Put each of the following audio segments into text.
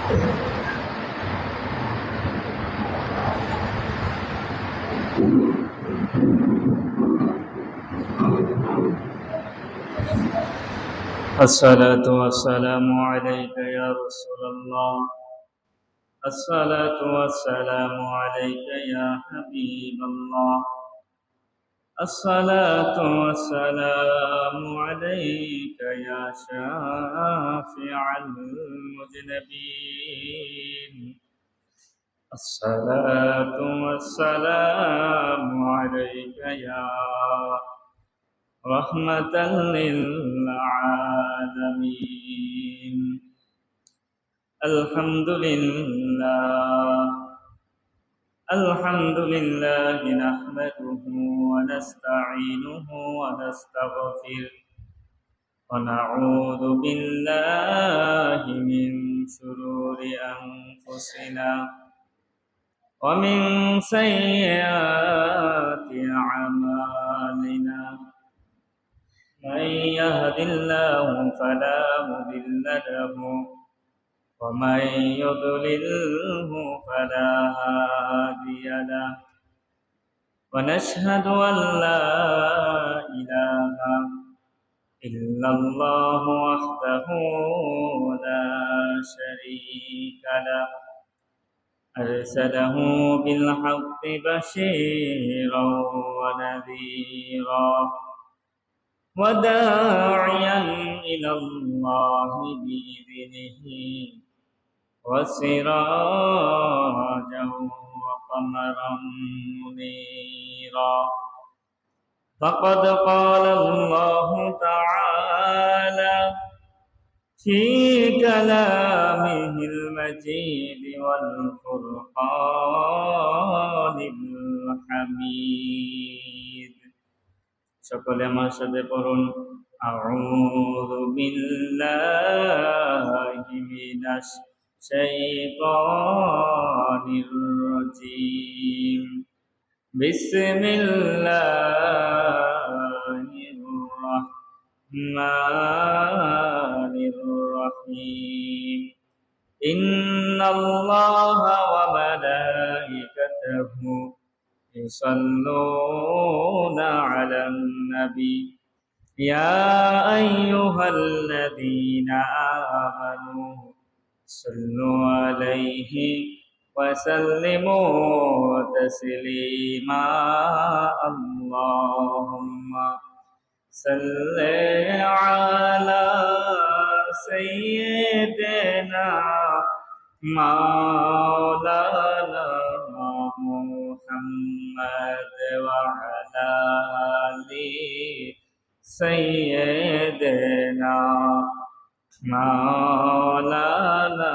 الصلاة والسلام عليك يا رسول الله. الصلاة والسلام عليك يا حبيب الله. الصلاة والسلام عليك يا شافع المذنبين. الصلاة والسلام عليك يا رحمة للعالمين. الحمد لله نحمده ونستعينه ونستغفره ونعوذ بالله من شرور أنفسنا ومن سيئات أعمالنا. من يهد الله فلا مضل له ومن يضلله فلا هادي له. ونشهد أن لا إله إلا الله وحده لا شريك له. أرسله بالحق بشيرا ونذيرا وداعيا إلى الله بإذنه وسراجا وقمرا منيرا. فقد قال الله تعالى في كلامه المجيد والفرقان الحميد. সকলে আমার সাথে পড়ুন আউযু বিল্লাহি মিনাশ শাইতানির রাজীম। বিসমিল্লাহির রাহমানির রাহিম। ইন্নাল্লাহা ওয়া মালাইকাতাহু يصلون على النبي يا أيها الذين آمنوا صلوا عليه وسلموا تسليما. اللهم صل على سيدنا مولانا محمد وعلى آل سيدنا مولانا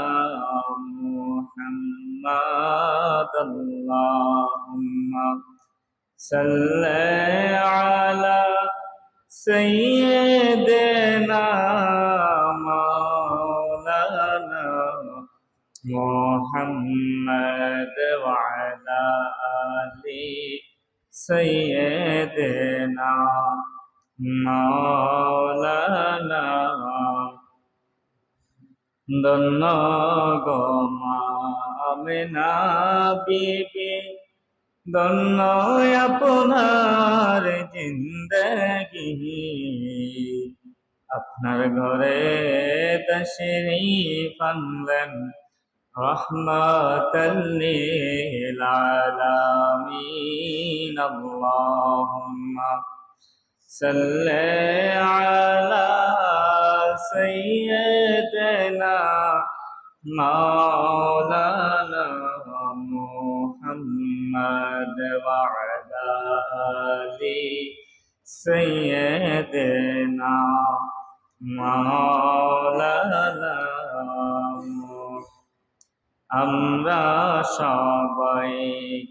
محمد. اللهم صل على سيدنا مولانا محمد وعلى آل سيدنا مولانا. ধন্য গো মা আমেনা বিবি, ধন্য আপনার জিন্দগি, আপনার ঘরে তাশরীফ আনলেন রহমাতাল লিল আলামিন। আল্লাহুম্মা সাল্লি আলা সাইয়্যিদিনা মাওলানা মুহাম্মদ ওয়া আলা আলি সাইয়্যিদিনা মাওলানা। আমরা সবাই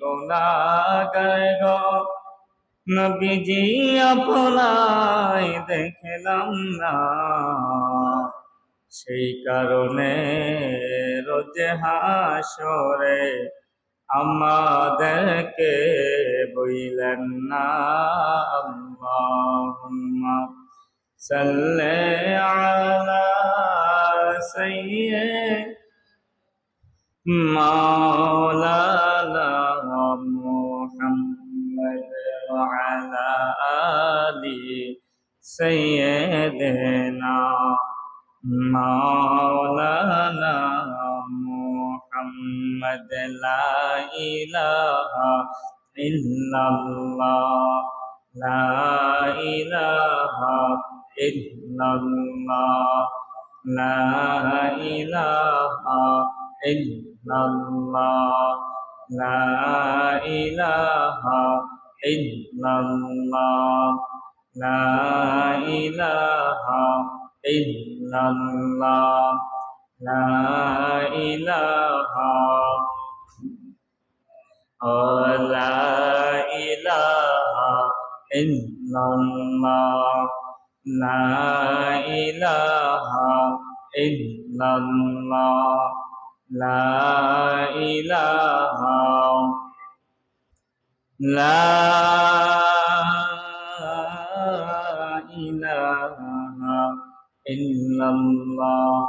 গুনাহগার গো, নবীজি আপনায় দেখলাম না, সেই কারণে রোজ হাসরে আমাদেরকে বইলেন না। আল্লাহুম্মা সাল্লি আলা সাইয়্যিদিনা مولانا محمد وعلى آل سيدنا مولانا محمد لا إله إلا الله لا إله إلا الله لا إله إلا الله لا إله إلا الله لا إله إلا الله لا إله لا إله إلا الله لا إله إلا الله لا إله لا إله إلا الله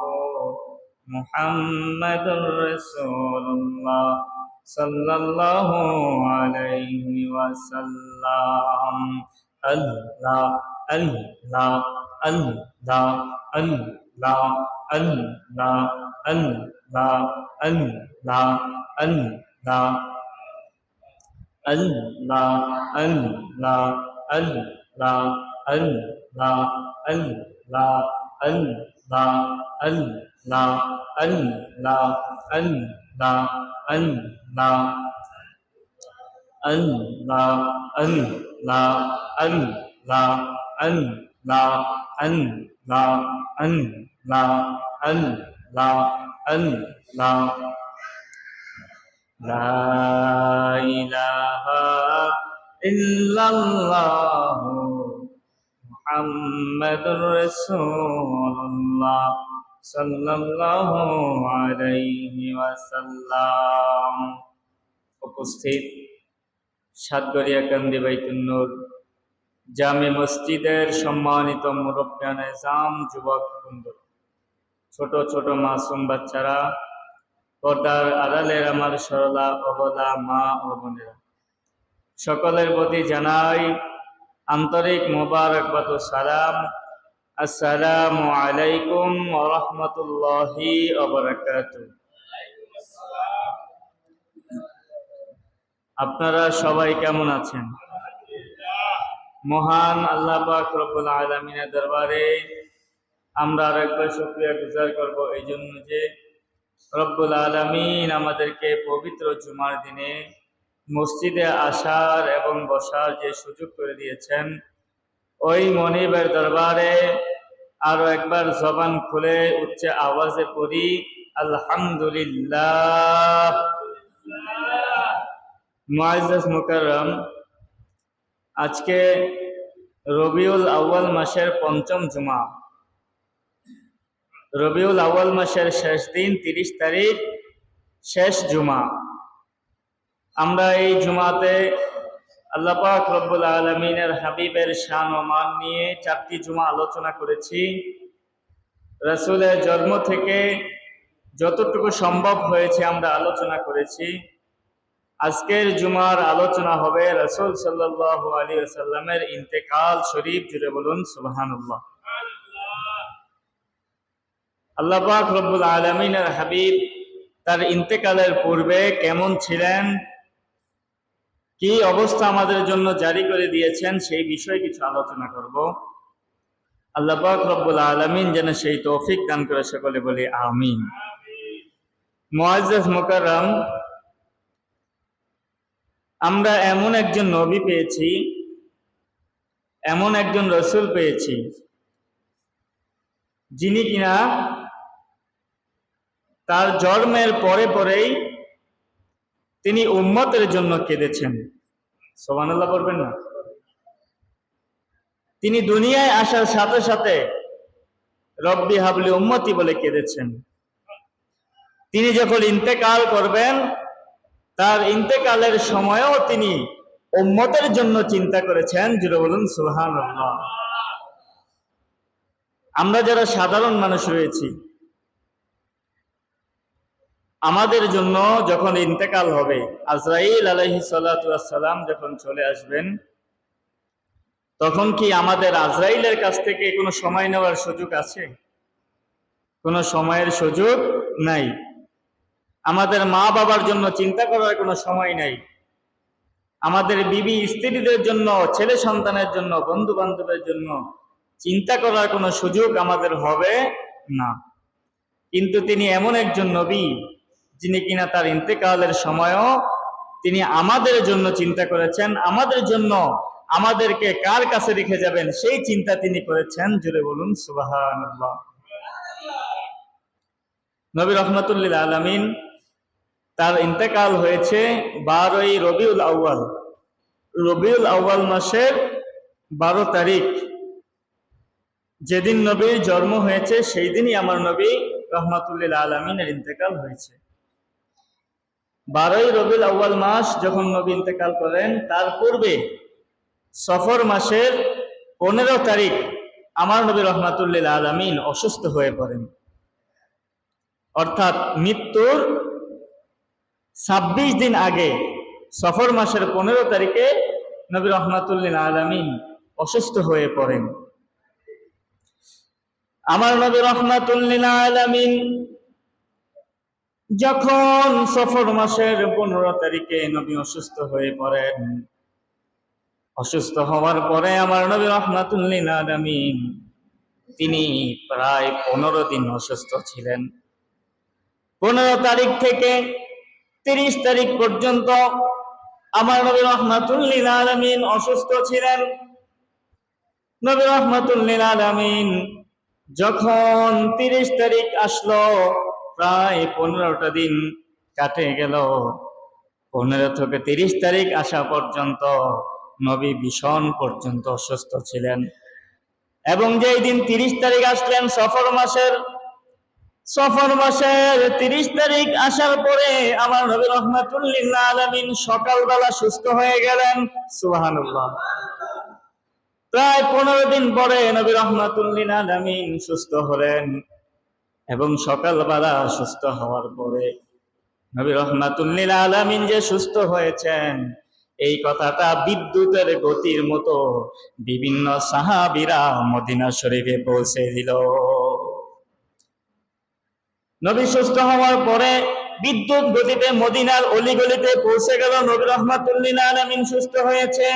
محمد رسول الله صلى الله عليه وسلم الله الله الله الله الله الله الله الله Allah, Allah, Allah, Allah, Allah, Allah, Allah, Allah, Allah, Allah, Allah, Allah, Allah, Allah, Allah, Allah, Allah, لا إله إلا الله محمد رسول الله صلى الله عليه وسلم। উপস্থিত সাতগড়িয়াকান্দি বাইতুন নূর জামে মসজিদের সম্মানিত মুরব্বিয়ানে জাম, যুবক বৃন্দ, ছোট ছোট মাসুম বাচ্চারা, পর্দার আড়ালের আমার সরলা অবলা মা ও বোনেরা, সকলের প্রতি জানাই আন্তরিক মোবারকবাদ ও সালাম। আসসালামু আলাইকুম ওয়া রাহমাতুল্লাহি ওয়া বারাকাতুহু। আপনারা সবাই কেমন আছেন? মহান আল্লাহ পাক রব্বুল আলামিনের দরবারে আমরা আরেকবার শুকরিয়া গুজার করব এই জন্য যে রব্বুল আলামিন আমাদেরকে পবিত্র জুমার দিনে মসজিদে আসার এবং বসার যে সুযোগ করে দিয়েছেন। ওই মনিবের দরবারে আরো একবার জবান খুলে উচ্চ আওয়াজে পড়ি আলহামদুলিল্লাহ। মুআজ্জাজ মুকাররম, আজকে রবিউল আউয়াল মাসের পঞ্চম জুমা, রবিউল আউয়াল মাসের শেষ দিন 30 তারিখ, শেষ জুমা। আমরা এই জুমাতে আল্লাহ পাক রব্বুল আলামিনের হাবিবের শান ও মান নিয়ে 4টি জুমা আলোচনা করেছি। রাসূলের জন্ম থেকে যতটুকু সম্ভব হয়েছে আমরা আলোচনা করেছি। আজকের জুমার আলোচনা হবে রাসূল সাল্লাল্লাহু আলাইহি ওয়াসাল্লামের ইন্তেকাল শরীফ। জুড়ে বলুন সুবহানাল্লাহ। আল্লাহ পাক রব্বুল আলামিনের হাবিব তার ইন্তেকালের পূর্বে কেমন ছিলেন, কি অবস্থা আমাদের জন্য জারি করে দিয়েছেন, সেই বিষয়ে কিছু আলোচনা করব। আল্লাহ পাক রব্বুল আলামিন যেন সেই তৌফিক দান করে, সকলে বলি আমিন। মুআজ্জাজ মুকাররম, আমরা এমন একজন নবী পেয়েছি, এমন একজন রাসূল পেয়েছি, যিনি কিনা তার জন্মের পরে পরেই তিনি উম্মতের জন্য কেঁদেছেন। সুবহানাল্লাহ বলবেন না? তিনি দুনিয়ায় আসার সাথে সাথে রব্বি হাবলি উম্মতি বলে কেঁদেছেন। তিনি যখন ইন্তেকাল করবেন, তার ইন্তেকালের সময়ও তিনি উম্মতের জন্য চিন্তা করেছেন। জুড়ে বলুন সুবহানাল্লাহ। আমরা যারা সাধারণ মানুষ রয়েছি, আমাদের জন্য যখন ইন্তেকাল হবে, আজরাইল আলাইহিস সালাতু ওয়াস সালাম যখন চলে আসবেন, তখন কি আমাদের আজরাইলের কাছ থেকে কোনো সময় নেওয়ার সুযোগ আছে? কোনো সময়ের সুযোগ নাই। আমাদের মা বাবার জন্য চিন্তা করার কোনো সময় নাই। আমাদের বিবি স্ত্রীদের জন্য, ছেলে সন্তানের জন্য, বন্ধু বান্ধবের জন্য চিন্তা করার কোনো সুযোগ আমাদের হবে না। কিন্তু তিনি এমন একজন নবী যিনি কিনা তার ইন্তেকালের সময়ও তিনি আমাদের জন্য চিন্তা করেছেন, আমাদের জন্য আমাদেরকে কার কাছে রেখে যাবেন সেই চিন্তা তিনি করেছেন। জোরে বলুন সুবহানাল্লাহ। নবী রাহমাতুল লিল আলামিন তার ইন্তেকাল হয়েছে 12ই রবিউল আউয়াল। রবিউল আউয়াল মাসের 12 তারিখ, যেদিন নবীর জন্ম হয়েছে সেই দিনই আমার নবী রাহমাতুল লিল আলামিনের ইন্তেকাল হয়েছে। 12ই রবিউল আউয়াল মাস যখন নবী ইন্তেকাল করেন, তার পূর্বে সফর মাসের 15 তারিখ আমার নবী রাহমাতুল লিল আলামিন অসুস্থ হয়ে পড়েন। অর্থাৎ মৃত্যুর 26 দিন আগে সফর মাসের 15 তারিখে নবী রাহমাতুল লিল আলামিন অসুস্থ হয়ে পড়েন। আমার নবী রাহমাতুল লিল আলামিন যখন সফর মাসের 15 তারিখে নবী অসুস্থ হয়ে পড়েন, অসুস্থ হওয়ার পরে আমার নবী রাহমাতুল লিল আলামিন তিনি প্রায় 15 দিন অসুস্থ ছিলেন। 15 তারিখ থেকে 30 তারিখ পর্যন্ত আমার নবী রাহমাতুল লিল আলামিন অসুস্থ ছিলেন। নবী রাহমাতুল লিল আলামিন যখন 30 তারিখ আসলো, প্রায় 15টা দিন কাটে গেল। 15 থেকে 30 তারিখ আসা পর্যন্ত নবী ভীষণ পর্যন্ত অসুস্থ ছিলেন। এবং যেই দিন 30 তারিখ আসলেন সফর মাসের 30 তারিখ আসার পরে আমার নবী রাহমাতুল লিল আলামিন সকালবেলা সুস্থ হয়ে গেলেন। সুবহানাল্লাহ। প্রায় 15 দিন পরে নবী রাহমাতুল লিল আলামিন সুস্থ হলেন এবং সকালবেলা সুস্থ হওয়ার পরে নবী রাহমাতুল লিল আলামিন যে সুস্থ হয়েছেন এই কথাটা বিদ্যুতের গতির মতো বিভিন্ন সাহাবীরা মদিনা শরীফে পৌঁছে দিল। নবী সুস্থ হওয়ার পরে বিদ্যুৎ গতিতে মদিনার অলিগলিতে পৌঁছে গেল নবী রাহমাতুল লিল আলামিন সুস্থ হয়েছে।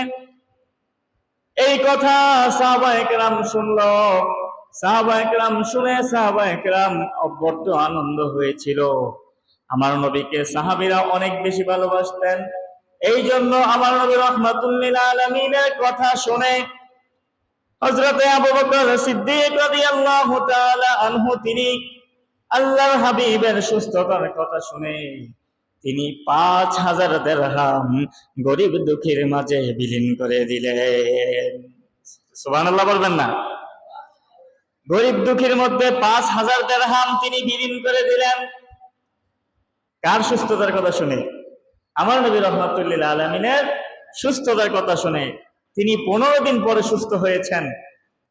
এই কথা সাহাবায়ে কেরাম শুনলো। সাহাবায়ে কেরাম শুনে সাহাবায়ে কেরাম বড্ড আনন্দ হয়েছিল। আমার নবীকে সাহাবীরা অনেক বেশি ভালোবাসতেন। এই জন্য আমার নবী রাহমাতুল লিল আলামিনের কথা শুনে হযরত আবু বকর সিদ্দিক রাদিয়াল্লাহু তাআলা আনহু তিনি আল্লাহর হাবিবের সুস্থতার কথা শুনে তিনি 5000 দিরহাম গরিব দুঃখীর মাঝে বিলীন করে দিলেন। সুবহানাল্লাহ বলবেন না? গরিব দুঃখীর মধ্যে 5000 দিরহাম তিনি বিলীন করে দিলেন। কার সুস্থতার কথা শুনে? আমার নবী রাহমাতুল লিল আলামিনের সুস্থতার কথা শুনে। তিনি 15 দিন পরে সুস্থ হয়েছেন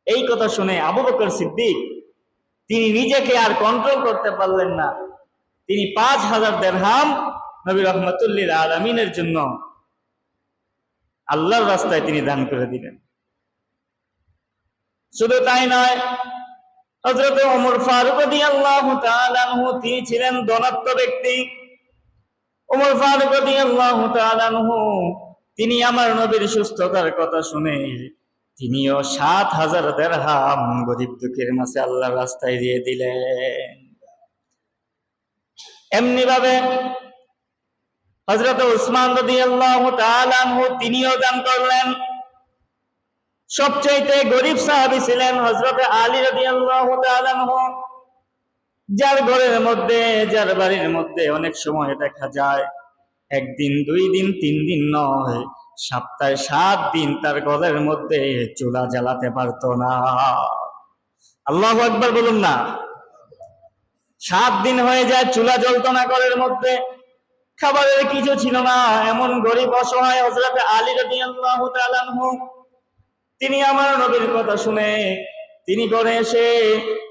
এই কথা শুনে আবু বকর সিদ্দিক তিনি নিজেকে আর কন্ট্রোল করতে পারলেন না। তিনি 5000 দিরহাম নবী রাহমাতুল লিল আলামিনের জন্য আল্লাহর রাস্তায় তিনি দান করে দিলেন। শুধু তাই নয়, হযরত ওমর ফারুক রাদিয়াল্লাহু তাআলা আনহু তিনি ছিলেন ধনাঢ্য ব্যক্তি। ওমর ফারুক রাদিয়াল্লাহু তাআলা আনহু তিনি আমার নবীর সুস্থতার কথা শুনে তিনিও 7000 দিরহাম গরিব দুঃখীর মাঝে আল্লাহর রাস্তায় দিয়ে দিলেন। এমনি ভাবে হযরত উসমান রাদিয়াল্লাহু তাআলা আনহু তিনিও দান করলেন। সবচেয়ে গরিব সাহাবী ছিলেন হযরত আলী রাদিয়াল্লাহু তাআলা আনহু, যার ঘরের মধ্যে যার বাড়ির মধ্যে অনেক সময় দেখা যায় একদিন 2 দিন 3 দিন নয়, সপ্তাহে 7 দিন তার ঘরের মধ্যে চুলা জ্বালাতে পারতো না। আল্লাহু আকবার বলুন না। 7 দিন হয়ে যায় চুলা জ্বলতো না ঘরের মধ্যে, খাবারের কিছু ছিল না। এমন গরিব অসহায় হযরত আলী রাদিয়াল্লাহু তাআলা আনহু তিনি আমার নবীর কথা শুনে তিনি ঘরে এসে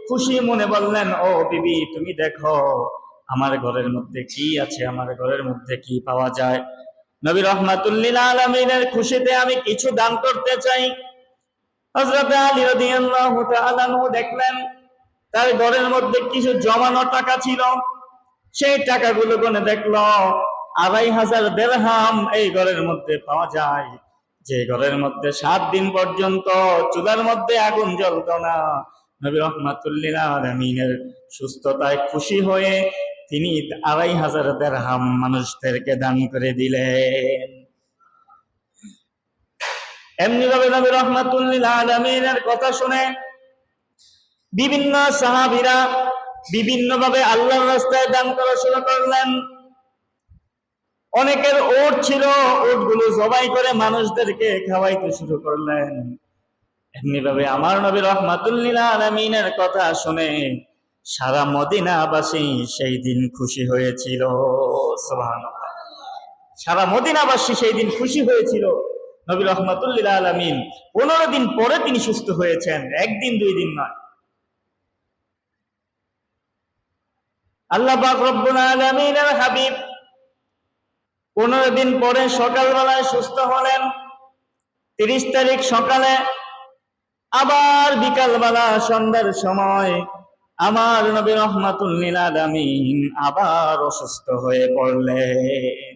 খুশি মনে বললেন, ও বিবি তুমি দেখো আমার ঘরের মধ্যে কি আছে, আমার ঘরের মধ্যে কি পাওয়া যায়। নবী রাহমাতুল লিল আলামিনের খুশিতে আমি কিছু দান করতে চাই। হযরত আলী রাদিয়াল্লাহু তাআলা আনহু দেখলেন তার ঘরের মধ্যে কিছু জমানো টাকা ছিল। সেই টাকাগুলো গুনে দেখলো 2500 দিরহাম এই ঘরের মধ্যে পাওয়া যায়, যে ঘরের মধ্যে 7 দিন পর্যন্ত চুলার মধ্যে আগুন জ্বলতো না। নবী রাহমাতুল লিল আলামিনের সুস্থতায় খুশি হয়ে তিনি 2500 দিরহাম মানুষদেরকে দান করে দিলেন। এমনি ভাবে নবী রাহমাতুল লিল আলামিনের কথা শুনে বিভিন্ন সাহাবীরা বিভিন্ন ভাবে আল্লাহর রাস্তায় দান করা শুরু করলেন। অনেকের উট ছিল, উটগুলো জবাই করে মানুষদেরকে খাওয়াইতে শুরু করলেন। এমনি ভাবে আমার নবী রাহমাতুল লিল আলামিনের কথা শুনে সারা মদিনাবাসী সেই দিন খুশি হয়েছিল। সুবহানাল্লাহ, সারা মদিনাবাসী সেই দিন খুশি হয়েছিল। নবী রাহমাতুল লিল আলামিন 15 দিন পরে তিনি সুস্থ হয়েছেন, একদিন 2 দিন নয়। আল্লাহ পাক রব্বুল আলামিনের হাবিব 15 দিন পরে সকালবেলায় সুস্থ হলেন। 30 তারিখ সকালে আবার বিকালবেলা সন্ধ্যার সময় আমার নবী রাহমাতুল লিল আলামিন আবার অসুস্থ হয়ে পড়লেন।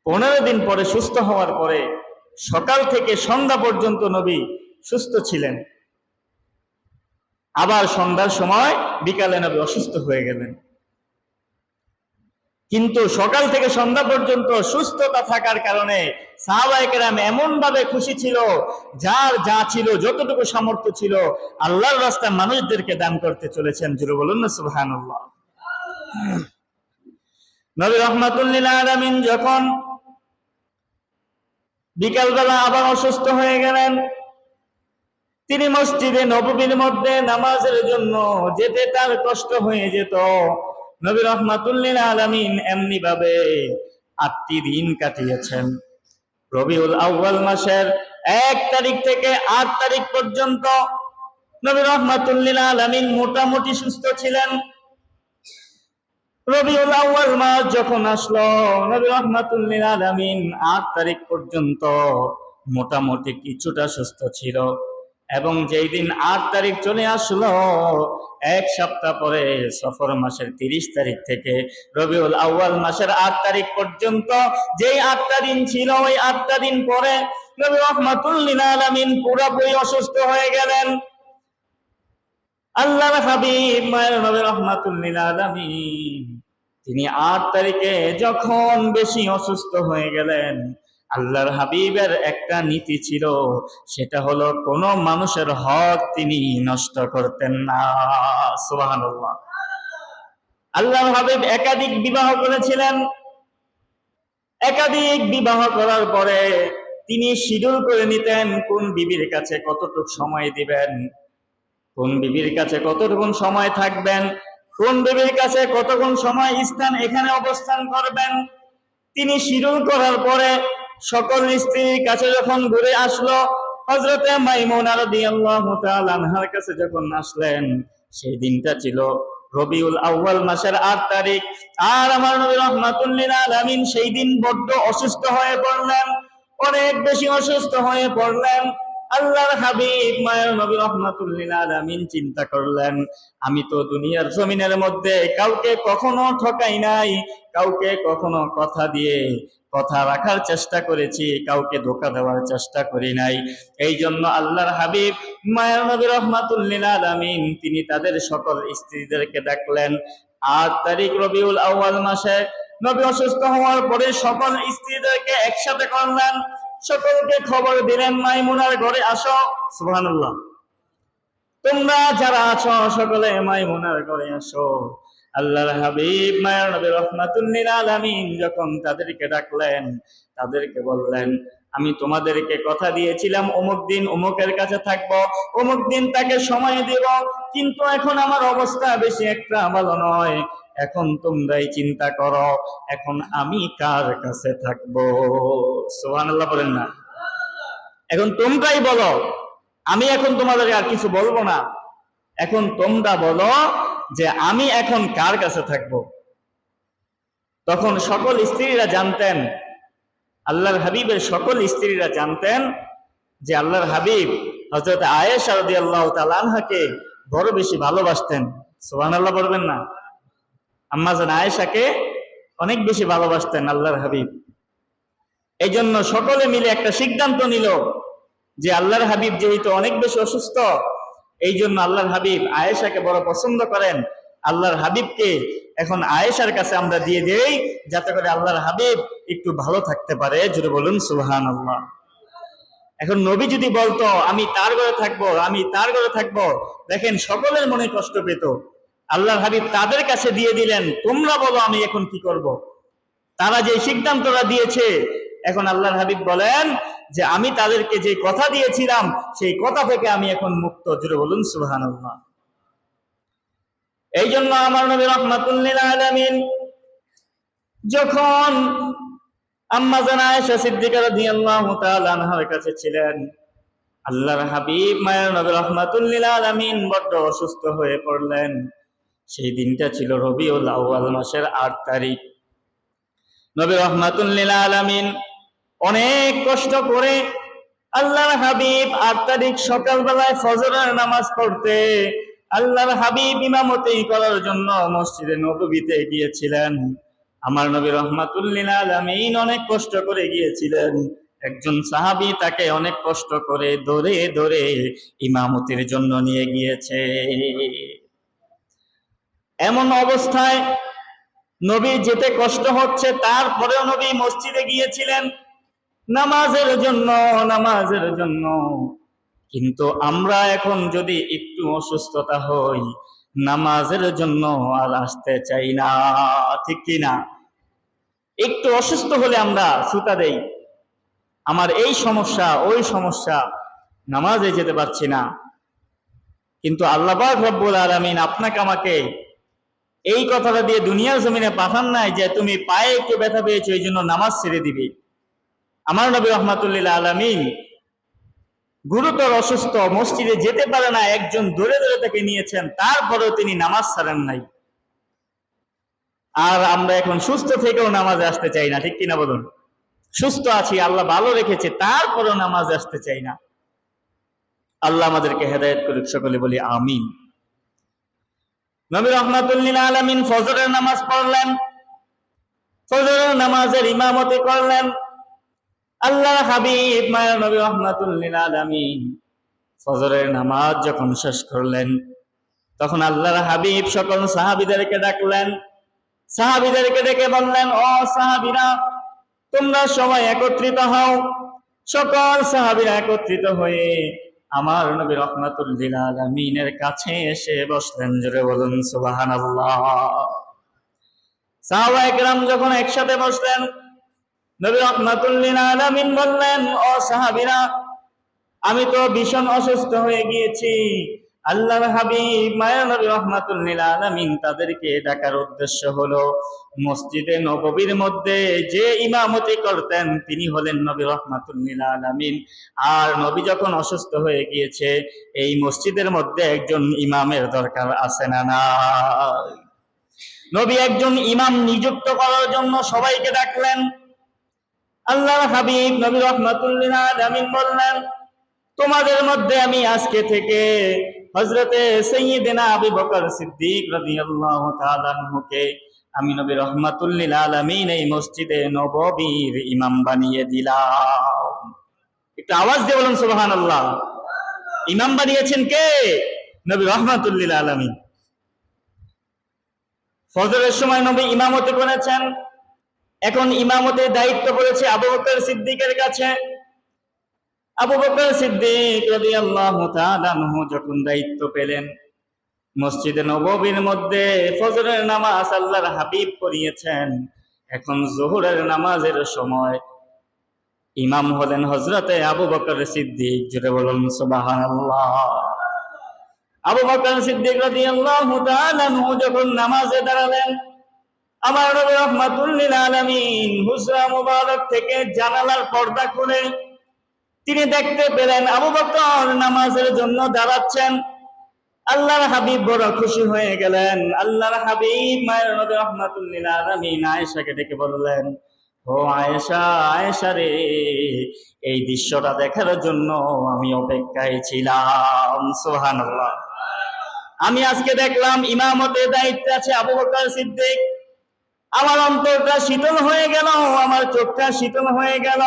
15 দিন পরে সুস্থ হওয়ার পরে সকাল থেকে সন্ধ্যা পর্যন্ত নবী সুস্থ ছিলেন। আবার সন্ধ্যার সময় বিকালে নবী অসুস্থ হয়ে গেলেন। কিন্তু সকাল থেকে সন্ধ্যা পর্যন্ত সুস্থতা থাকার কারণে সাহাবায়ে কেরাম এমন ভাবে খুশি ছিল, যার যা ছিল, যতটুকু সামর্থ্য ছিল আল্লাহর রাস্তায় মানুষদেরকে দান করতে চলেছেন। জোরে বলুন না সুবহানাল্লাহ। নবী রাহমাতুল লিল আলামিন যখন বিকালবেলা আবার অসুস্থ হয়ে গেলেন, তিনি মসজিদে নববীর মধ্যে নামাজের জন্য যেতে তার কষ্ট হয়ে যেত। নবী রাহমাতুল লিল আলামিন এমনি ভাবে 8টি দিন কাটিয়েছেন। রবিউল আউয়াল মাসের 1 তারিখ থেকে 8 তারিখ পর্যন্ত নবী রাহমাতুল লিল আলামিন মোটামুটি সুস্থ ছিলেন। রবিউল আউয়াল মাস যখন আসলো, নবী রাহমাতুল লিল আলামিন 8 তারিখ পর্যন্ত মোটামুটি কিছুটা সুস্থ ছিল। এবং যেই দিন 8 তারিখ চলে আসলো, 1 সপ্তাহ পরে সফর মাসের 30 তারিখ থেকে রবিউল আউয়াল মাসের 8 তারিখ পর্যন্ত যেই 8টা দিন ছিল, ওই 8টা দিন পরে নবী রাহমাতুল লিল আলামিন পুরোপুরি অসুস্থ হয়ে গেলেন। আল্লাহর হাবিব মায়ের নবী রাহমাতুল লিল আলামিন তিনি 8 তারিখে যখন বেশি অসুস্থ হয়ে গেলেন, আল্লাহর হাবিবের একটা নীতি ছিল, সেটা হলো কোন মানুষের হক তিনি নষ্ট করতেন না। সুবহানাল্লাহ। আল্লাহর হাবিব একাধিক বিবাহ করেছিলেন। একাধিক বিবাহ করার পরে তিনি শিডিউল করে নিতেন কোন বিবির কাছে কতটুকু সময় দিবেন, কোন বিবির কাছে কতটুকু সময় থাকবেন, কোন বিবির কাছে কতক্ষণ সময় স্থান এখানে অবস্থান করবেন। তিনি শিডিউল করার পরে সকল স্ত্রীর কাছে যখন ঘুরে আসলো, হযরতে মাইমুনা রাদিয়াল্লাহু তাআলা আনহার কাছে যখন আসলেন, সেই দিনটা ছিল রবিউল আউয়াল মাসের 8 তারিখ। আর আমার নবী রাহমাতুল লিল আলামিন সেই দিন বড্ড অসুস্থ হয়ে পড়লেন, অনেক বেশি অসুস্থ হয়ে পড়লেন। আল্লাহর হাবিব মায়ের নবী রাহমাতুল লিল আলামিন চিন্তা করলেন, আমি তো দুনিয়ার জমিনের মধ্যে কাউকে কখনো ঠকাই নাই, কাউকে কখনো কথা দিয়ে কথা রাখার চেষ্টা করেছি, কাউকে ধোঁকা দেওয়ার চেষ্টা করি নাই। এই জন্য আল্লাহর হাবিব মায়ের নবী রাহমাতুল লিল আলামিন তিনি তাদের সকল স্ত্রীদেরকে ডাকলেন। 8 তারিখ রবিউল আউয়াল মাসে নবী অসুস্থ হওয়ার পরে সকল স্ত্রীদেরকে একসাথে করলেন, সকলকে খবর দিলেন, মাইমুনার ঘরে আসো। সুবহানাল্লাহ। তোমরা যারা আছো সকলে মাইমুনার ঘরে আসো। আল্লাহর হাবিব মায়ের নবী রাহমাতুল লিল আলামিন যখন তাদেরকে ডাকলেন, তাদেরকে বললেন, আমি তোমাদেরকে কথা দিয়েছিলাম অমুক দিন অমুকের কাছে থাকবো, অমুক দিন তাকে সময় দেব, কিন্তু এখন আমার অবস্থা বেশি একটা ভালো নয়। এখন তোমরাই চিন্তা করো, এখন আমি কার কাছে থাকবো। সুবহানাল্লাহ বলেন না। এখন তোমরাই বলো, আমি এখন তোমাদেরকে আর কিছু বলবো না। এখন তোমরা বলো যে আমি এখন কার কাছে থাকব। তখন সকল স্ত্রীরা জানতেন, আল্লাহর হাবিবের সকল স্ত্রীরা জানতেন যে আল্লাহর হাবিব হযরত আয়েশা রাদিয়াল্লাহু তাআলা আনহাকে বড় বেশি ভালোবাসতেন। সুবহানাল্লাহ বলবেন না? আম্মা জান আয়েশাকে অনেক বেশি ভালোবাসতেন আল্লাহর হাবিব। এই জন্য সকলে মিলে একটা সিদ্ধান্ত নিল যে আল্লাহর হাবিব যেহেতু অনেক বেশি অসুস্থ, এই জন্য আল্লাহর হাবিব আয়েশাকে বড় পছন্দ করেন, আল্লাহর হাবিবকে এখন আয়েশার কাছে আমরা দিয়ে দেই, যাতে করে আল্লাহর হাবিব একটু ভালো থাকতে পারে। জোরে বলুন সুবহানাল্লাহ। এখন নবী যদি বলতো আমি তার ঘরে থাকবো, আমি তার ঘরে থাকবো, দেখেন সকলের মনে কষ্ট পেত। আল্লাহর হাবিব তাদের কাছে দিয়ে দিলেন, তোমরা বলো আমি এখন কি করব। তারা যে সিদ্ধান্তটা দিয়েছে, এখন আল্লাহর হাবিব বলেন যে আমি তাদেরকে যে কথা দিয়েছিলাম সেই কথা থেকে আমি এখন মুক্ত। জোরে বলুন সুবহানাল্লাহ। এই জন্য আমার নবী রাহমাতুল লিল আলামিন যখন আম্মা জান আয়েশা সিদ্দিকা রাদিয়াল্লাহু তাআলা আনহার কাছে ছিলেন, আল্লাহর হাবিব মায়ের নবী রাহমাতুল লিল আলামিন বড় অসুস্থ হয়ে পড়লেন। সেই দিনটা ছিল রবিউল আউয়াল মাসের 8 তারিখ। নবী রাহমাতুল লিল আলামিন অনেক কষ্ট করে আল্লাহর হাবিব 8 তারিখ সকালবেলায় ফজরের নামাজ পড়তে আল্লাহর হাবিব ইমামতি করার জন্য মসজিদে নববীতে গিয়েছিলেন। আমার নবী রাহমাতুল লিল আলামিন অনেক কষ্ট করে গিয়েছিলেন। একজন সাহাবী তাকে অনেক কষ্ট করে ধরে ধরে ইমামতির জন্য নিয়ে গিয়েছে। এমন অবস্থায় নবী যেতে কষ্ট হচ্ছে, তারপরেও নবী মসজিদে গিয়েছিলেন নামাজের জন্য। কিন্তু আমরা এখন যদি একটু অসুস্থতা হই, নামাজের জন্য আর আসতে চাই না, ঠিক কি না? একটু অসুস্থ হলে আমরা ছুটা দেই, আমার এই সমস্যা ওই সমস্যা, নামাজে যেতে পারছি না। কিন্তু আল্লাহ পাক রব্বুল আলামিন আপনাকে আমাকে এই কথাটা দিয়ে দুনিয়ার জমিনে পাঠান নাই যে তুমি পায়ে একটু ব্যথা পেয়েছো এই জন্য নামাজ ছেড়ে দিবে। আমার নবী রাহমাতুল লিল আলামিন গুরুতর অসুস্থ, মসজিদে যেতে পারে না, একজন ধরে ধরে তাকে নিয়েছেন, তারপরেও তিনি নামাজ ছাড়েন নাই। আর আমরা এখন সুস্থ থেকেও নামাজে আসতে চাই না, ঠিক কিনা বলুন? সুস্থ আছি, আল্লাহ ভালো রেখেছে, তারপরেও নামাজে আসতে চাই না। আল্লাহ আমাদেরকে হেদায়েত করুক, সকলে বলি আমিন। নবী রাহমাতুল লিল আলামিন ফজরের নামাজ পড়লেন, ফজরের নামাজের ইমামতি করলেন। আল্লাহর হাবিব মায়ের নবী রাহমাতুল লিল আলামিন ফজরের নামাজ যখন শেষ করলেন, তখন আল্লাহর হাবিব সকল সাহাবীদেরকে ডাকলেন। সাহাবীদেরকে ডেকে বললেন, ও সাহাবীরা, তোমরা সবাই একত্রিত হও। সকল সাহাবীরা একত্রিত হয়ে আমার নবী রাহমাতুল লিল আলামিনের কাছে এসে বসলেন। জোরে বলুন সুবহানাল্লাহ। সাহাবায়ে কেরাম যখন একসাথে বসলেন, নবী রাহমাতুল লিল আলামিন বললেন, ও সাহাবীরা, আমি তো ভীষণ অসুস্থ হয়ে গিয়েছি। আল্লাহর হাবিব মায়ের নবী রাহমাতুল লিল আলামিন তাদেরকে ডাকার উদ্দেশ্য হলো, মসজিদে নববীর মধ্যে যে ইমামতি করতেন তিনি হলেন নবী রাহমাতুল লিল আলামিন। আর নবী যখন অসুস্থ হয়ে গিয়েছে, এই মসজিদের মধ্যে একজন ইমামের দরকার আছে না না? নবী একজন ইমাম নিযুক্ত করার জন্য সবাইকে ডাকলেন। আল্লাহর হাবিব নবী রাহমাতুল লিল আলামিন বললেন, তোমাদের মধ্যে আমি আজকে থেকে হযরতে সাইয়্যিদিনা আবু বকর সিদ্দিক রাদিয়াল্লাহু তাআলা আনহুকে আমি নবী রাহমাতুল লিল আলামিন এই মসজিদে নববীর ইমাম বানিয়ে দিলাম। একটু আওয়াজ দিয়ে বলুন সুবহানাল্লাহ। ইমাম বানিয়েছেন কে? নবী রাহমাতুল লিল আলামিন। ফজরের সময় নবী ইমামতি করেছেন, এখন ইমামতের দায়িত্ব পড়েছে আবু বকর সিদ্দিকের কাছে। আবু বকর সিদ্দিক রাদিয়াল্লাহু তাআলা আনহু যখন দায়িত্ব পেলেন, মসজিদে নববীর মধ্যে ফজরের নামাজ আল্লাহর হাবিব পড়িয়েছেন, এখন যোহরের নামাজের সময় ইমাম হলেন হযরতে আবু বকর সিদ্দিক। জোরে বলুন সুবহানাল্লাহ। আবু বকর সিদ্দিক রাদিয়াল্লাহু তাআলা আনহু যখন নামাজে দাঁড়ালেন, আমার নবী রাহমাতুল লিল আলামিন হুজরা মুবারক থেকে জানালার পর্দা খুলে তিনি দেখতে পেলেন আবু বকর নামাজের জন্য দাঁড়াচ্ছেন। আল্লাহর হাবিব বড় খুশি হয়ে গেলেন। আল্লাহর হাবিব মায়ের নবী রাহমাতুল লিল আলামিন আয়েশাকে ডেকে বললেন, ও আয়েশা, আয়েশা রে, এই দৃশ্যটা দেখার জন্য আমি অপেক্ষায় ছিলাম। সুবহানাল্লাহ। আমি আজকে দেখলাম ইমামতের দায়িত্বে আছে আবু বকর সিদ্দিক। আমার অন্তরটা শীতল হয়ে গেল, আমার চোখটা শীতল হয়ে গেল।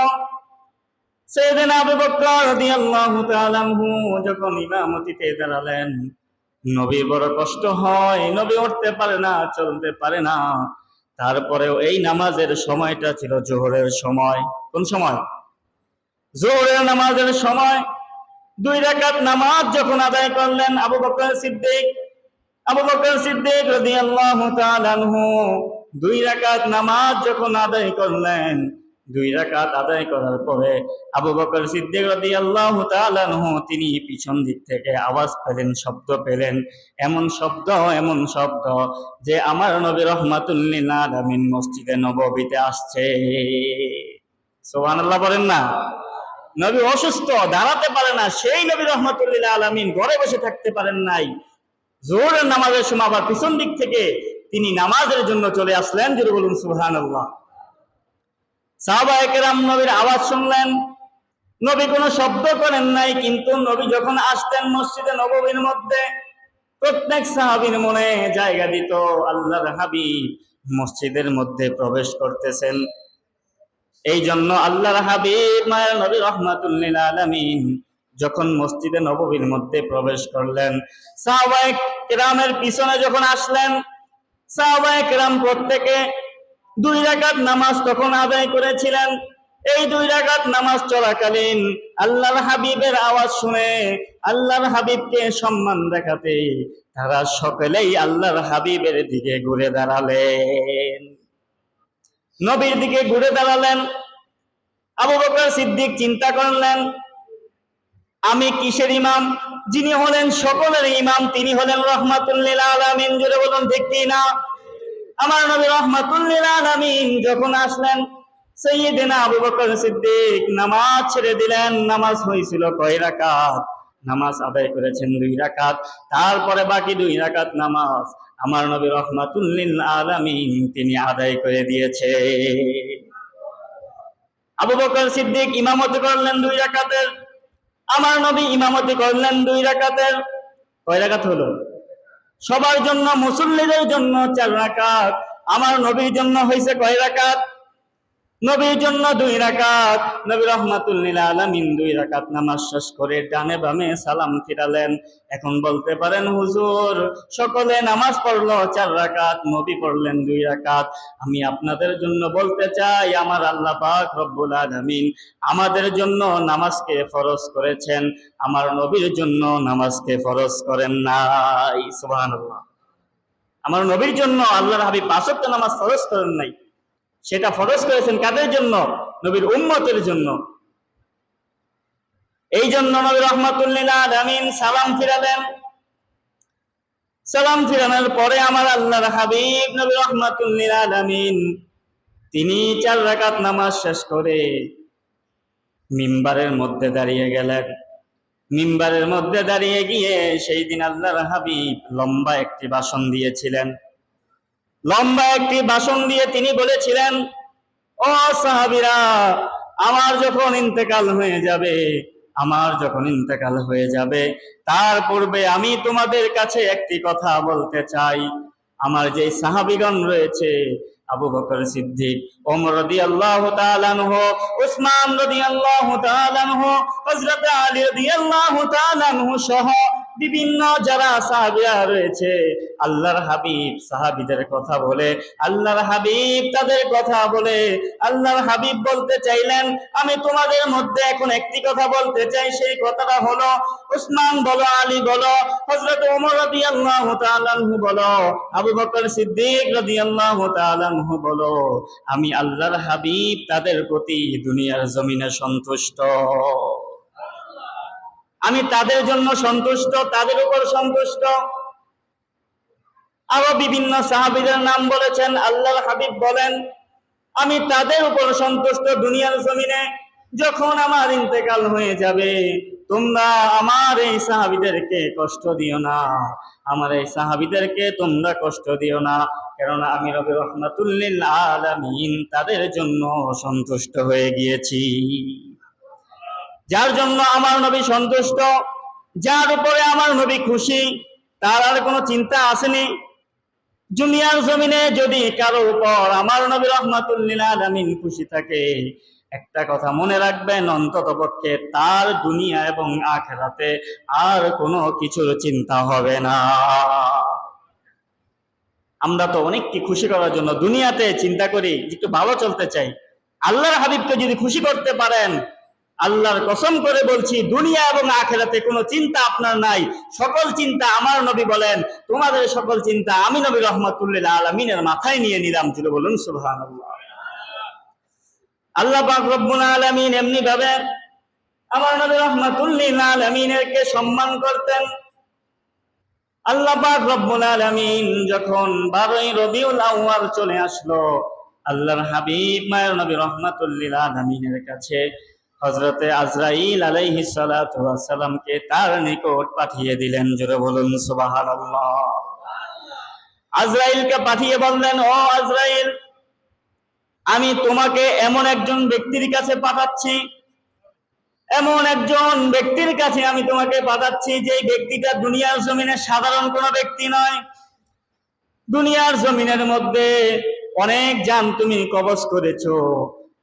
সাইয়েদনা আবু বকর রাদিয়াল্লাহু তাআলা আনহু যখন ইমামতিতে দাঁড়ালেন, নবীর বড় কষ্ট হয়, নবী উঠতে পারে না, চলতে পারে না। তারপরেও এই নামাজের সময়টা ছিল জোহরের সময়। কোন সময়? জোহরের নামাজের সময়। 2 রাকাত নামাজ যখন আদায় করলেন আবু বকর সিদ্দিক রাদিয়াল্লাহু তাআলা আনহু 2 রাকাত নামাজ যখন আদায় করলেন, 2 রাকাত আদায় করার পরে আবু বকর সিদ্দিক রাদিয়াল্লাহু তাআলা আনহু তিনি পিছন দিক থেকে আওয়াজ পেলেন, শব্দ পেলেন। এমন শব্দ যে আমার নবী রাহমাতুল লিল আলামিন মসজিদে নববীতে আসছে। সুবহানাল্লাহ বলেন না? নবী অসুস্থ, দাঁড়াতে পারে না, সেই নবী রাহমাতুল লিল আলামিন ঘরে বসে থাকতে পারেন নাই। জোহরের নামাজের সময় আবার পিছন দিক থেকে তিনি নামাজের জন্য চলে আসলেন। জোরে বলুন সুবহানাল্লাহ। সাহাবায়ে কেরাম নবীর আওয়াজ শুনলেন, নবী কোনো শব্দ করেন নাই, কিন্তু নবী যখন আসতেন মসজিদে নববীর মধ্যে, প্রত্যেক সাহাবীর মনে জায়গা দিত আল্লাহর হাবিব মসজিদের মধ্যে প্রবেশ করতেছেন। এই জন্য আল্লাহর হাবিব মায়ের নবী রাহমাতুল লিল আলামিন যখন মসজিদে নববীর মধ্যে প্রবেশ করলেন, সাহাবায়ে কেরামের পিছনে যখন আসলেন, সাহাবায়ে কেরাম প্রত্যেকে 2 রাকাত নামাজ তখন আদায় করেছিলেন। এই 2 রাকাত নামাজ চলাকালীন আল্লাহর হাবিবের আওয়াজ শুনে আল্লাহর হাবিবকে সম্মান দেখাতে তারা সকলেই আল্লাহর হাবিবের দিকে ঘুরে দাঁড়ালেন, নবীর দিকে ঘুরে দাঁড়ালেন। আবু বকর সিদ্দিক চিন্তা করলেন, আমি কিসের ইমাম? যিনি হলেন সকলের ইমাম তিনি হলেন রাহমাতুল লিল আলামিন। জোরে বলুন ঠিক কি না? আমার নবী রাহমাতুল লিল আলামিন যখন আসলেন, সাইয়েদনা আবু বকর সিদ্দিক নামাজ ছেড়ে দিলেন। নামাজ হয়েছিল কয় রাকাত? নামাজ আদায় করেছেন 2 রাকাত। তারপরে বাকি 2 রাকাত নামাজ আমার নবী রাহমাতুল লিল আলামিন তিনি আদায় করে দিয়েছে। আবু বকর সিদ্দিক ইমামতি করলেন 2 রাকাতের, আমার নবী ইমামতি করলেন 2 রাকাতের। কয় রাকাত হলো? সবার জন্য, মুসল্লিদের জন্য 4 রাকাত। আমার নবীর জন্য হয়েছে কয় রাকাত? নবীর জন্য 2 রাকাত। নবী রাহমাতুল লিল আলামিন 2 রাকাত নামাজ শেষ করে ডানে বামে সালাম ফিরালেন। এখন বলতে পারেন, হুজুর সকলে নামাজ পড়লো 4 রাকাত, নবী পড়লেন 2 রাকাত। আমি আপনাদের জন্য বলতে চাই, আমার আল্লাহ পাক রব্বুল আলামিন আমাদের জন্য নামাজকে ফরজ করেছেন, আমার নবীর জন্য নামাজকে ফরজ করেন নাই। সুবহানাল্লাহ। আমার নবীর জন্য আল্লাহর হাবিব 5 ওয়াক্ত নামাজ ফরজ করেন নাই, সেটা ফরজ করেছেন কাদের জন্য? নবীর উম্মতের জন্য। এই জন্য নবী রাহমাতুল লিল আলামিন সালাম ফিরালেন। সালাম ফিরানোর পরে আমার আল্লাহর হাবিব নবী রাহমাতুল লিল আলামিন তিনি 4 রাকাত নামাজ শেষ করে মিম্বারের মধ্যে দাঁড়িয়ে গেলেন। মিম্বারের মধ্যে দাঁড়িয়ে গিয়ে সেই দিন আল্লাহর হাবিব লম্বা একটি ভাষণ দিয়েছিলেন। লম্বা একটি ভাষণ দিয়ে তিনি বলেছিলেন, ও সাহাবীরা, আমার যখন ইন্তেকাল হয়ে যাবে তার পূর্বে আমি তোমাদের কাছে একটি কথা বলতে চাই। আমার যে সাহাবীগণ রয়েছে, আবু বকর সিদ্দিক, ওমর রাদিয়াল্লাহু তাআলা আনহু, উসমান রাদিয়াল্লাহু তাআলা আনহু, হযরত আলী রাদিয়াল্লাহু তাআলা আনহু সহ বিভিন্ন যারা সাহাবীরা রয়েছে, আল্লাহর হাবিব সাহাবীদের কথা বলে, আল্লাহর হাবিব তাদের কথা বলে, আল্লাহর হাবিব বলতে চাইলেন, আমি তোমাদের মধ্যে এখন একটি কথা বলতে চাই। সেই কথাটা হলো, উসমান বলো, আলী বলো, হযরত ওমর রাদিয়াল্লাহু তাআলা আনহু বলো, আবু বকর সিদ্দিক রাদিয়াল্লাহু তাআলা আনহু বলো, আমি আল্লাহর হাবিব তাদের প্রতি দুনিয়ার জমিনে সন্তুষ্ট। আমি তাদের জন্য সন্তুষ্ট, তাদের উপর সন্তুষ্ট। আরো বিভিন্ন সাহাবীদের নাম বলেছেন। আল্লাহর হাবিব বলেন, আমি তাদের উপর সন্তুষ্ট দুনিয়ার জমিনে। যখন আমার ইন্তেকাল হয়ে যাবে তোমরা আমার এই সাহাবীদেরকে কষ্ট দিও না, আমার এই সাহাবীদেরকে তোমরা কষ্ট দিও না, কেননা আমি রবি রহমাতুল লিল আলামিন তাদের জন্য সন্তুষ্ট হয়ে গিয়েছি। যার জন্য আমার নবী সন্তুষ্ট, যার উপরে আমার নবী খুশি, তার আর কোনো চিন্তা আসেনি। দুনিয়ার জমিনে যদি কারো উপর আমার নবী রহমাতুল লিল আলামিন খুশি থাকে, একটা কথা মনে রাখবেন, অন্তত পক্ষে তার দুনিয়া এবং আখিরাতে আর কোনো কিছুর চিন্তা হবে না। আমরা তো অনেককে খুশি করার জন্য দুনিয়াতে চিন্তা করি, একটু ভালো চলতে চাই। আল্লাহর হাবিবকে যদি খুশি করতে পারেন, আল্লাহর কসম করে বলছি, দুনিয়া এবং আখিরাতে কোনো চিন্তা আপনার নাই, সকল চিন্তা আমার নবী বলেন তোমাদের সকল চিন্তা আমি নবী রহমাতুল লিল আলামিনের মাথায় নিয়ে নিলাম। জুড়ে বলুন সুবহানাল্লাহ। আল্লাহ পাক রব্বুল আলামিন এমনি ভাবে আমার নবী রহমাতুল লিল আলামিনকে সম্মান করতেন। আল্লাহ পাক রব্বুল আলামিন যখন 12ই রবিউল আউয়াল চলে আসলো, আল্লাহর হাবিব মায়ের নবী রহমাতুল লিল আলামিনের কাছে হযরতে আজরাইল আলাইহিস সালাতু ওয়াস সালামকে তার নিকট পাঠিয়ে দিলেন। জোরে বলুন সুবহানাল্লাহ। আজরাইলকে পাঠিয়ে বললেন, ও আজরাইল, আমি তোমাকে এমন একজন ব্যক্তির কাছে পাঠাচ্ছি, এমন একজন ব্যক্তির কাছে আমি তোমাকে পাঠাচ্ছি, যে ব্যক্তিটা দুনিয়ার জমিনে সাধারণ কোনো ব্যক্তি নয়। দুনিয়ার জমিনের মধ্যে অনেক জান তুমি কবজ করেছো,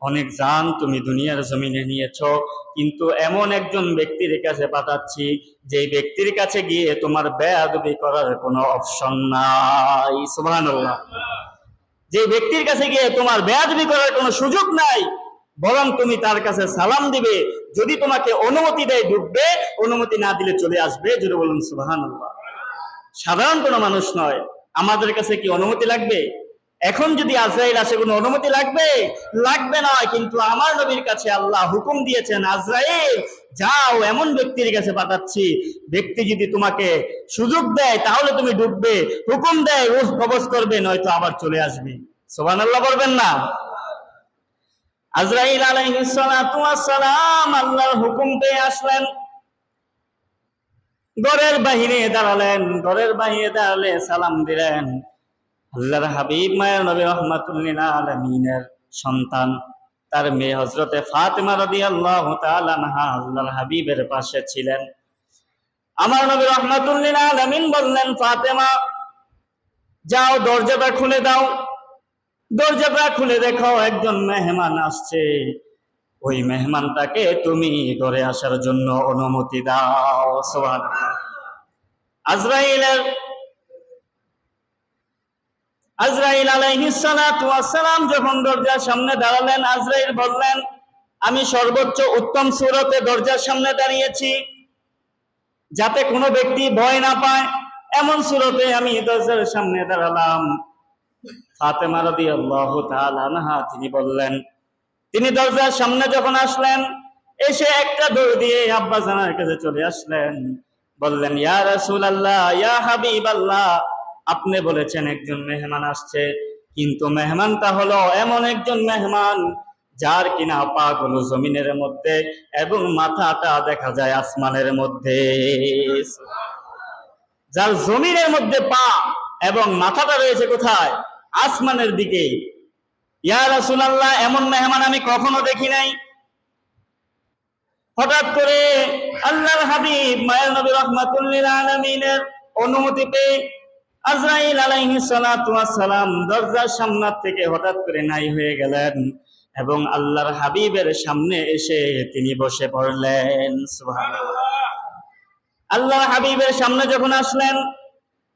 অনেক জান তুমি দুনিয়ার জমিনে নিয়েছো, কিন্তু এমন একজন ব্যক্তির কাছে পাঠাচ্ছি, যে ব্যক্তির কাছে গিয়ে তোমার বেয়াদবি করার কোনো অপশন নাই। সুবহানাল্লাহ। যে ব্যক্তির কাছে গিয়ে তোমার বেয়াদবি করার কোনো সুযোগ নাই, বরং তুমি তার কাছে সালাম দিবে, যদি তোমাকে অনুমতি দেয় ঢুকবে, অনুমতি না দিলে চলে আসবে। জোরে বলুন সুবহানাল্লাহ। সাধারণ কোনো মানুষ নয়। আমাদের কাছে কি অনুমতি লাগবে? এখন যদি আজরাইল আসে, কোনো অনুমতি লাগবে? লাগবে না। কিন্তু আমার নবীর কাছে আল্লাহ হুকুম দিয়েছেন, আজরাইল যাও, এমন ব্যক্তির কাছে পাঠাচ্ছি, ব্যক্তি যদি তোমাকে সুযোগ দেয় তাহলে তুমি ঢুকবে, হুকুম দেয় রূহ কবজ করবে, নয়তো আবার চলে আসবে। সুবহানাল্লাহ বলবেন না? আজরাইল আলাইহিস সালাতু ওয়াস সালাম আল্লাহর হুকুম পেয়ে আসলেন, ঘরের বাহিরে দাঁড়ালেন। ঘরের বাহিরে দাঁড়ালে সালাম দিলেন। আল্লাহর হাবিব মায়ের নবী রহমাতুল লিল আলামিনের সন্তান, তার মেয়ে হযরতে ফাতেমা রাদিয়াল্লাহু তাআলা আনহা আল্লাহর হাবিবের পাশে ছিলেন। আমার নবী রহমাতুল লিল আলামিন বললেন, ফাতেমা যাও, দরজাটা খুলে দাও। দরজাটা খুলে দেখো একজন মেহমান আসছে, ওই মেহমানটাকে তুমি ঘরে আসার জন্য অনুমতি দাও। সুবহানাল্লাহ। আজরাইল আলাইহিস সালাতু ওয়াস সালাম যখন দরজার সামনে দাঁড়ালেন, আজরাইল বললেন, আমি সর্বোচ্চ উত্তম সূরতে দরজার সামনে দাঁড়িয়েছি, যাতে কোনো ব্যক্তি ভয় না পায়, এমন সূরতে আমি দরজার সামনে দাঁড়ালাম। ফাতেমা রাদিয়াল্লাহু তাআলা আনহা তিনি বললেন, তিনি দরজার সামনে যখন আসলেন, এসে একটা দৌড় দিয়ে আব্বা জানার কাছে চলে আসলেন, বললেন, ইয়া রাসূলুল্লাহ, ইয়া হাবিবাল্লাহ, আপনি বলেছেন একজন মেহমান আসছে, কিন্তু মেহমানটা হলো এমন একজন মেহমান যার কিনা পা গুলো জমিনের মধ্যে এবং মাথাটা দেখা যায় আসমানের মধ্যে। যার জমিনের মধ্যে পা এবং মাথাটা রয়েছে কোথায়? আসমানের দিকে। ইয়া রাসূলুল্লাহ, এমন মেহমান আমি কখনো দেখি নাই। হঠাৎ করে আল্লাহর হাবিব মায়ের নবী রহমাতুল লিল আলামিনের অনুমতি পেয়ে আজরাইল আলাইহিস সালাতু ওয়াস সালাম দরজার সামনে থেকে হঠাৎ করে নাই হয়ে গেলেন এবং আল্লাহর হাবিবের সামনে এসে তিনি বসে পড়লেন। সুবহানাল্লাহ। আল্লাহর হাবিবের সামনে যখন আসলেন,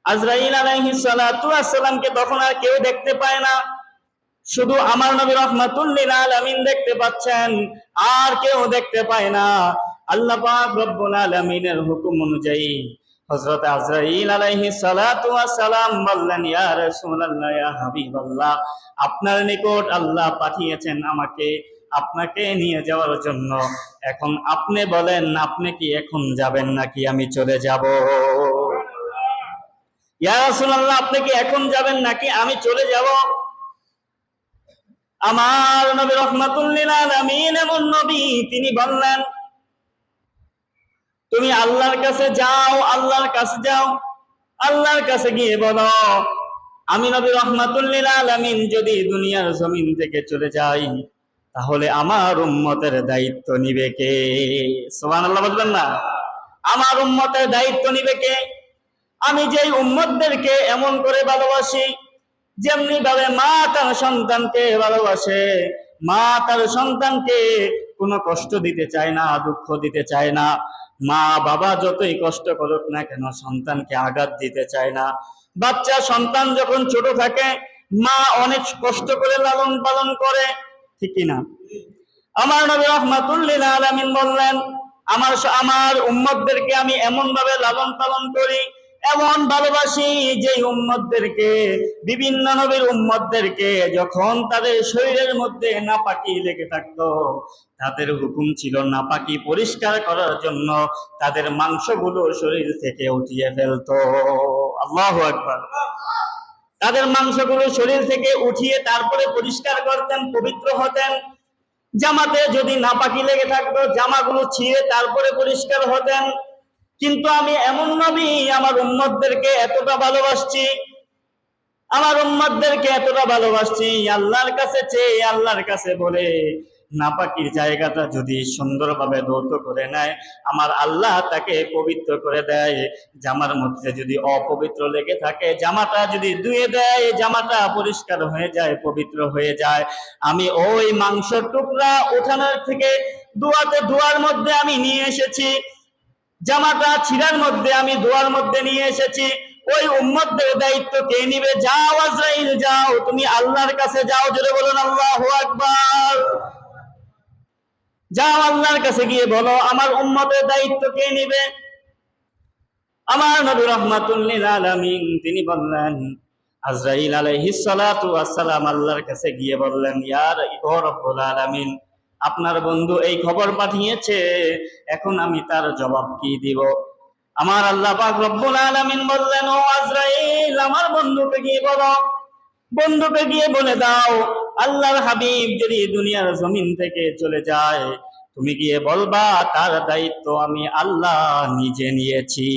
আজরাইল আলাইহিস সালাতু ওয়াস সালামকে তখন আর কেউ দেখতে পায় না, শুধু আমার নবী রহমাতুল লিল আলামিন দেখতে পাচ্ছেন, আর কেউ দেখতে পায় না। আল্লাহ পাক রব্বুল আলামিনের হুকুম অনুযায়ী হযরত আজরাইল আলাইহিস সালাতু ওয়াস সালাম বললেন, ইয়া রাসূলুল্লাহ, ইয়া হাবিবাল্লাহ, আপনার নিকট আল্লাহ পাঠিয়েছেন আমাকে আপনাকে নিয়ে যাওয়ার জন্য। এখন আপনি বলেন, আপনি কি এখন যাবেন নাকি আমি চলে যাব? ইয়া রাসূলুল্লাহ, আপনি কি এখন যাবেন নাকি আমি চলে যাব? আমার নবী রহমাতুল লিল আলামিন এমন নবী, তিনি বললেন, তুমি আল্লাহর কাছে যাও, আল্লাহর কাছে যাও, আল্লাহর কাছে গিয়ে বলো আমি নবী রাহমাতুল লিল আলামিন যদি দুনিয়ার জমিন থেকে চলে যাই তাহলে আমার উম্মতের দায়িত্ব নিবে কে? সুবহানাল্লাহ বলবেন না? আমার উম্মতের দায়িত্ব নিবে কে? আমি যেই উম্মতদেরকে এমন করে ভালোবাসি, যেমনি ভাবে মা তার সন্তানকে ভালোবাসে, মা তার সন্তানকে কোনো কষ্ট দিতে চায় না, দুঃখ দিতে চায় না। মা বাবা যতই কষ্ট করুক না কেন সন্তানকে আঘাত দিতে চায় না। বাচ্চা সন্তান যখন ছোট থাকে মা অনেক কষ্ট করে লালন পালন করে, ঠিক কিনা? আমার নবী রাহমাতুল লিল আলামিন বললেন আমার উম্মতদেরকে আমি এমন ভাবে লালন পালন করি, এমন ভালোবাসি যে উম্মতদেরকে, বিভিন্ন নবীর উম্মতদেরকে যখন তাদের শরীরের মধ্যে নাপাকি লেগে থাকতো তাদের হুকুম ছিল নাপাকি পরিষ্কার করার জন্য তাদের মাংসগুলো শরীর থেকে উঠিয়ে ফেলতো। আল্লাহু আকবার। তাদের মাংসগুলো শরীর থেকে উঠিয়ে তারপরে পরিষ্কার করতেন, পবিত্র হতেন। জামাতে যদি নাপাকি লেগে থাকতো জামাগুলো ছিঁড়ে তারপরে পরিষ্কার হতেন। কিন্তু আমি এমন নবী আমার উম্মতদেরকে এতটা ভালোবাসছি, আমার উম্মতদেরকে এতটা ভালোবাসছি, আল্লাহর কাছে চেয়ে আল্লাহর কাছে বলে নাপাকির জায়গাটা যদি সুন্দরভাবে ধৌত করে নেয় আমার আল্লাহ তাকে পবিত্র করে দেয়। জামার মধ্যে যদি অপবিত্র লেগে থাকে জামাটা যদি ধুয়ে দেয় জামাটা পরিষ্কার হয়ে যায়, পবিত্র হয়ে যায়। আমি ওই মাংসের টুকরা উঠানোর থেকে ধোয়ার মধ্যে আমি নিয়ে এসেছি, জামাটা ছিঁড়ার মধ্যে আমি ধোয়ার মধ্যে নিয়ে এসেছি। ওই উম্মতদের দায়িত্ব কে নিবে? যাও আজরাইল যাও, তুমি আল্লাহর কাছে যাও, জোরে বলুন আল্লাহু আকবার। যাও আল্লাহর কাছে গিয়ে বলো আমার উম্মতের দায়িত্ব কে নিবে? আমার নবী রাহমাতুল লিল আলামিন তিনি বললেন, আজরাইল আলাইহিস সালাতু ওয়াস সালাম আল্লাহর কাছে গিয়ে বললেন, ইয়া রব্বুল আলামিন, আপনার বন্ধু এই খবর পাঠিয়েছে, এখন আমি তার জবাব কি দিব? আমার আল্লাহ পাক রব্বুল আলামিন বললেন, ও আজরাইল আমার বন্ধুকে গিয়ে বলো, বন্ধুকে গিয়ে বলে দাও আল্লাহর হাবিব যদি দুনিয়ার জমিন থেকে চলে যায় তুমি গিয়ে বলবা তার দায়িত্ব আমি আল্লাহ নিজে নিয়েছি।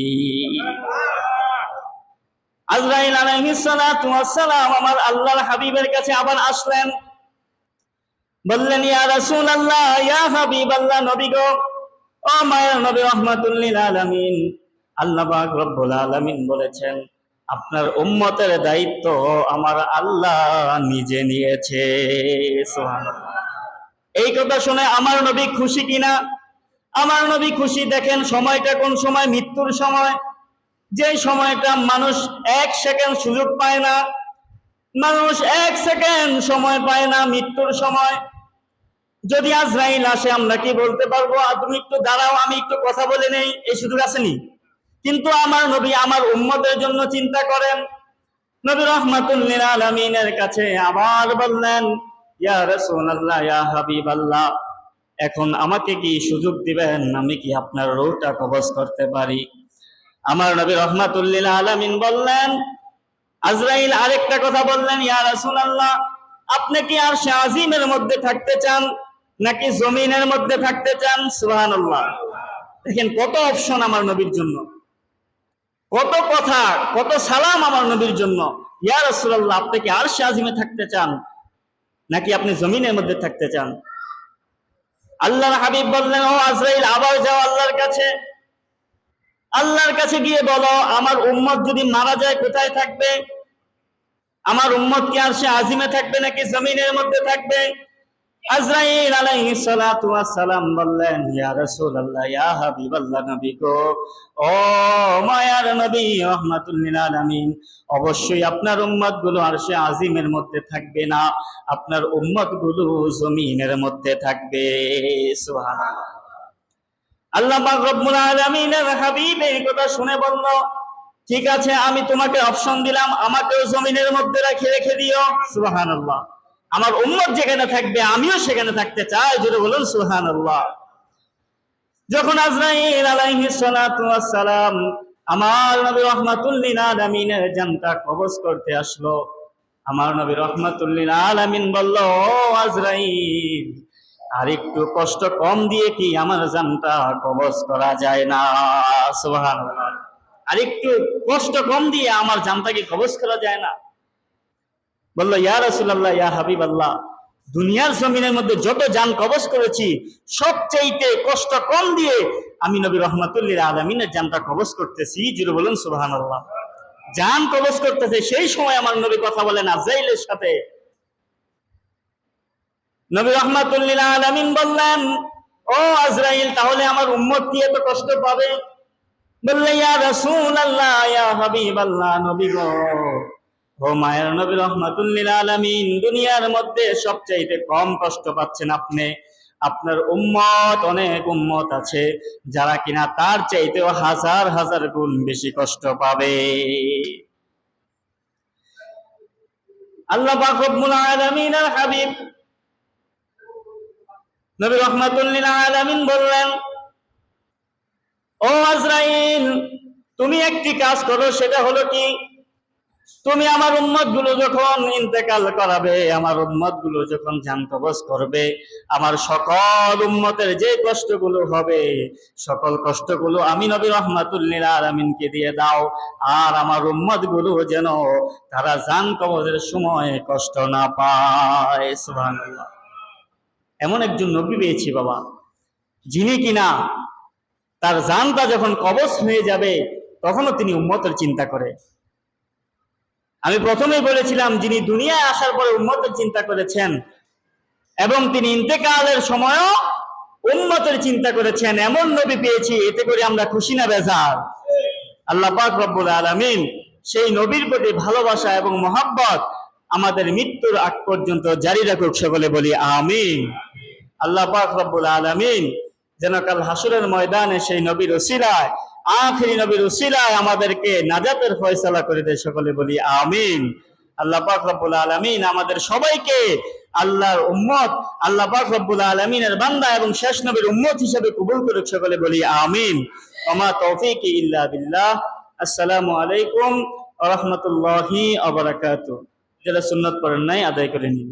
আজরাইল আলাইহিস সালাতু ওয়াস সালাম আমার আল্লাহর হাবিবের কাছে আবার আসলেন, বললেন ইয়া রাসূলুল্লাহ, ইয়া হাবিবাল্লাহ, নবী গো, ও মায়ের নবী রাহমাতুল লিল আলামিন, আল্লাহ পাক রব্বুল আলামিন বলেছেন আপনার উম্মতের দায়িত্ব আমার আল্লাহ নিজে নিয়েছে। সুবহানাল্লাহ। এই কথা শুনে আমার নবী খুশি কিনা? আমার নবী খুশি। দেখেন সময়টা কোন সময়? মৃত্যুর সময়। যে সময়টা মানুষ এক সেকেন্ড সুযোগ পায় না, মানুষ এক সেকেন্ড সময় পায় না, মৃত্যুর সময়। যদি আজরাইল আসে আমরা কি বলতে পারবো তুমি একটু দাঁড়াও আমি একটু কথা বলে নেই, এই সুযোগ আসেনি? কিন্তু আমার নবী আমার উম্মতের জন্য চিন্তা করেন। নবী রাহমাতুল লিল আলামিনের কাছে আবার বললেন, ইয়া রাসূলুল্লাহ, ইয়া হাবিবাল্লাহ, এখন আমাকে কি সুযোগ দিবেন? আমি কি আপনার রূহটা কবজ করতে পারি? আমার নবী রাহমাতুল লিল আলামিন বললেন, আজরাইল আরেকটা কথা বললেন, ইয়া রাসূলুল্লাহ, আপনি কি আরশে আজিমের মধ্যে থাকতে চান নাকি জমিনের মধ্যে থাকতে চান? সুবহানাল্লাহ। দেখেন কত অপশন আমার নবীর জন্য, কত কথা, কত সালাম আমার নবীর জন্য। ইয়া রাসূলুল্লাহ, আপনি কি আরশে আজিমে থাকতে চান নাকি আপনি জমিনের মধ্যে থাকতে চান? আল্লাহর হাবিব বললেন, ও আজরাইল আবার যাও আল্লাহর কাছে, আল্লাহর কাছে গিয়ে বলো আমার উম্মত যদি মারা যায় কোথায় থাকবে? আমার উম্মত কি আরশে আজিমে থাকবে নাকি জমিনের মধ্যে থাকবে? আজরাইল আলাইহিস সালাতু ওয়াস সালাম বললেন, ইয়া রাসূলুল্লাহ, ইয়া হাবিবাল্লাহ, নবী গো, ও মায়ার নবী রাহমাতুল লিল আলামিন, অবশ্যই আপনার উম্মতগুলো আরশে আজিমের মধ্যে থাকবে না, আপনার উম্মতগুলো জমিনের মধ্যে থাকবে। সুবহানাল্লাহ। আল্লাহ পাক রব্বুল আলামিনের হাবিব এই কথা শুনে বলল, ঠিক আছে আমি তোমাকে অপশন দিলাম, আমাকেও জমিনের মধ্যে রেখে দিও। সুবহানাল্লাহ। আমার উম্মত যেখানে থাকবে আমিও সেখানে থাকতে চাই, জোরে বলুন সুবহানাল্লাহ। যখন আজরাইল আলাইহিস সালাতু ওয়াস সালাম আমার নবী রাহমাতুল লিল আলামিনের জানটা কবজ করতে আসলো, আমার নবী রাহমাতুল লিল আলামিন বলল, ও আজরাইল, আর একটু কষ্ট কম দিয়ে কি আমার জানটা কবজ করা যায় না? সুবহানাল্লাহ। আর একটু কষ্ট কম দিয়ে আমার জানটাকে কবজ করা যায় না? বলল, ইয়া রাসূলুল্লাহ, ইয়া হাবিবাল্লাহ, দুনিয়ার জমিনের মধ্যে যত জান কবজ করেছি সবচাইতে কষ্ট কম দিয়ে আমি নবী রাহমাতুল লিল আলামিনের জানটা কবজ করতেছি। জুড়ে বলুন সুবহানাল্লাহ। জান কবজ করতেছে, সেই সময় আমার নবী কথা বলেন আজরাইলের সাথে। নবী রাহমাতুল লিল আলামিন বললেন, ও আজরাইল, তাহলে আমার উম্মত কি এত কষ্ট পাবে? বললেন, ইয়া রাসূলুল্লাহ, ইয়া হাবিবাল্লাহ, নবী গো, ও মায়ের নবী রাহমাতুল লিল আলামিন, দুনিয়ার মধ্যে সবচাইতে কম কষ্ট পাচ্ছেন আপনি। আপনার উম্মত, অনেক উম্মত আছে যারা কিনা তার চাইতেও হাজার হাজার গুণ বেশি কষ্ট পাবে। আল্লাহ পাক রব্বুল আলামিনের হাবিব নবী রাহমাতুল লিল আলামিন বললেন, ও আজরাইল, তুমি একটি কাজ করো, সেটা হলো কি, তুমি আমার উম্মত গুলো যখন ইন্তেকাল করাবে, আমার উম্মত গুলো যখন জান কবজ করবে, আমার সকল উম্মতের যে কষ্টগুলো হবে, সকল কষ্টগুলো আমি নবী রাহমাতুল লিল আলামিনকে দিয়ে দাও। আর আমার উম্মত গুলো যেন তারা জান কবজের সময় কষ্ট না পায়। সুবহানাল্লাহ। এমন একজন নবী পেয়েছি বাবা, যিনি কিনা তার জানটা যখন কবজ হয়ে যাবে তখনও তিনি উম্মতের চিন্তা করে। আমি প্রথমেই বলেছিলাম, যিনি দুনিয়ায় আসার পরে উম্মতের চিন্তা করেছেন এবং তিনি ইন্তেকালের সময়ও উম্মতের চিন্তা করেছেন, এমন নবী পেয়েছি। এতে করে আমরা খুশি না বেজার? আল্লাহ পাক রব্বুল আলামিন সেই নবীর প্রতি ভালোবাসা এবং মহব্বত আমাদের মৃত্যুর আগ পর্যন্ত জারি রাখুক। সকলে বলি আমিন। আল্লাহ পাক রব্বুল আলামিন যেন কাল হাসরের ময়দানে সেই নবীর উসিলায়, আখিরি নবীর উসিলায় আমাদেরকে নাজাতের ফয়সালা করে দেয়। সকলে বলি আমিন। আল্লাহ পাক রব্বুল আলামিন আমাদের সবাইকে আল্লাহর উম্মত, আল্লাহ পাক রব্বুল আলামিনের বান্দা এবং শেষ নবীর উম্মত হিসেবে কবুল করুক। সকলে বলি আমিন। ওমা তৌফিকি ইল্লা বিল্লাহ। আসসালামু আলাইকুম ওয়া রাহমাতুল্লাহি ওয়া বারাকাতুহু। যারা সুন্নাত পড়েন নাই আদায় করে নিন।